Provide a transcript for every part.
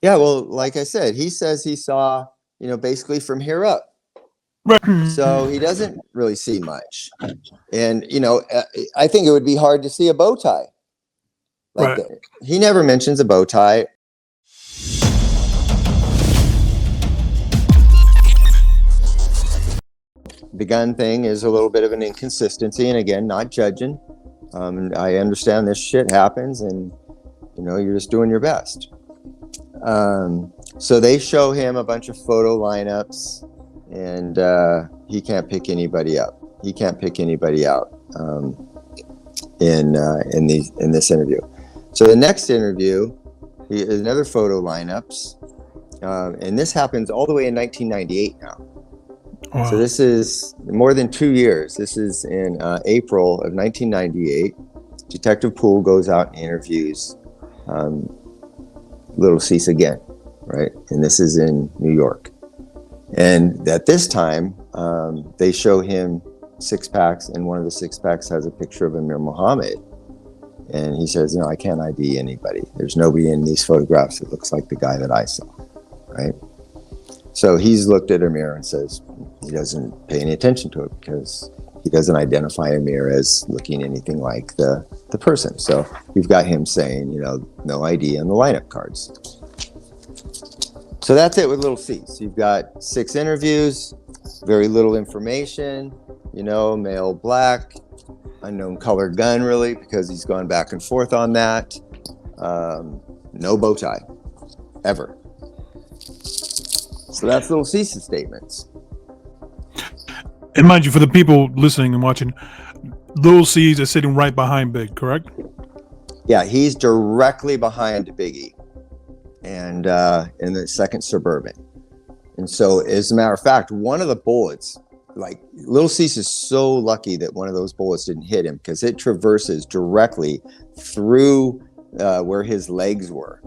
Yeah, well, like I said, he says he saw, basically from here up. So he doesn't really see much. And, I think it would be hard to see a bow tie like Right. that. He never mentions a bow tie. The gun thing is a little bit of an inconsistency. And again, not judging. I understand this shit happens and, you're just doing your best. So they show him a bunch of photo lineups and he can't pick anybody up. He can't pick anybody out in this interview. So the next interview is another photo lineups, and this happens all the way in 1998 now. Wow. So this is more than 2 years. This is in April of 1998. Detective Poole goes out and interviews Little Cease again, right? And this is in New York. And at this time, they show him 6-packs, and one of the 6-packs has a picture of Amir Muhammed. And he says, I can't ID anybody. There's nobody in these photographs that looks like the guy that I saw, right? So he's looked at Amir and says he doesn't pay any attention to it because he doesn't identify Amir as looking anything like the person. So we've got him saying, no ID on the lineup cards. So that's it with Little Cease. You've got 6 interviews, very little information, male, black, unknown color gun, really, because he's gone back and forth on that. No bow tie, ever. So that's Little Cease's statements. And mind you, for the people listening and watching, Little Cease is sitting right behind Big, correct? Yeah, he's directly behind Biggie and in the second Suburban. And so, as a matter of fact, one of the bullets, like Little Cease is so lucky that one of those bullets didn't hit him because it traverses directly through where his legs were.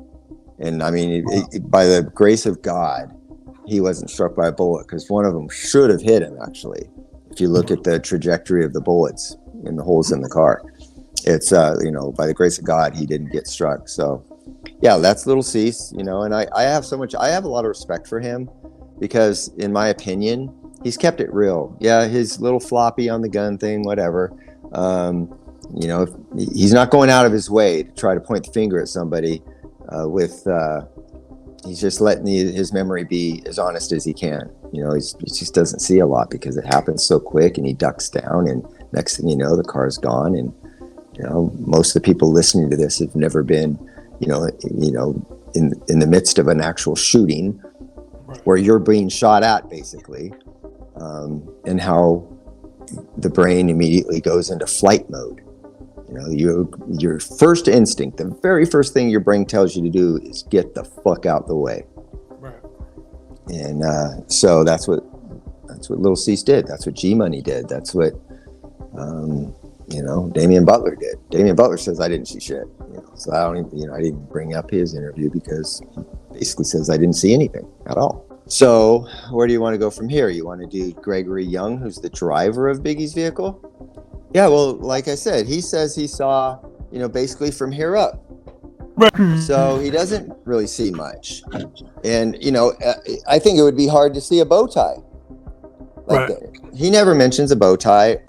And I mean, by the grace of God, he wasn't struck by a bullet because one of them should have hit him, actually. If you look at the trajectory of the bullets in the holes in the car, it's, by the grace of God, he didn't get struck. So, yeah, that's Little Cease, and I have a lot of respect for him because, in my opinion, he's kept it real. Yeah, his little floppy on the gun thing, whatever. He's not going out of his way to try to point the finger at somebody he's just letting his memory be as honest as he can. He just doesn't see a lot because it happens so quick and he ducks down and next thing you know, the car's gone. And, most of the people listening to this have never been, in the midst of an actual shooting where you're being shot at basically, and how the brain immediately goes into flight mode. Your first instinct, the very first thing your brain tells you to do is get the fuck out the way. Right. And so that's what Little Cease did. That's what G Money did. That's what Damian Butler did. Damian Butler says I didn't see shit. So I don't even, I didn't bring up his interview because he basically says I didn't see anything at all. So where do you want to go from here? You want to do Gregory Young, who's the driver of Biggie's vehicle? Yeah, well, like I said, he says he saw, basically from here up. So he doesn't really see much. And, I think it would be hard to see a bow tie like that. He never mentions a bow tie.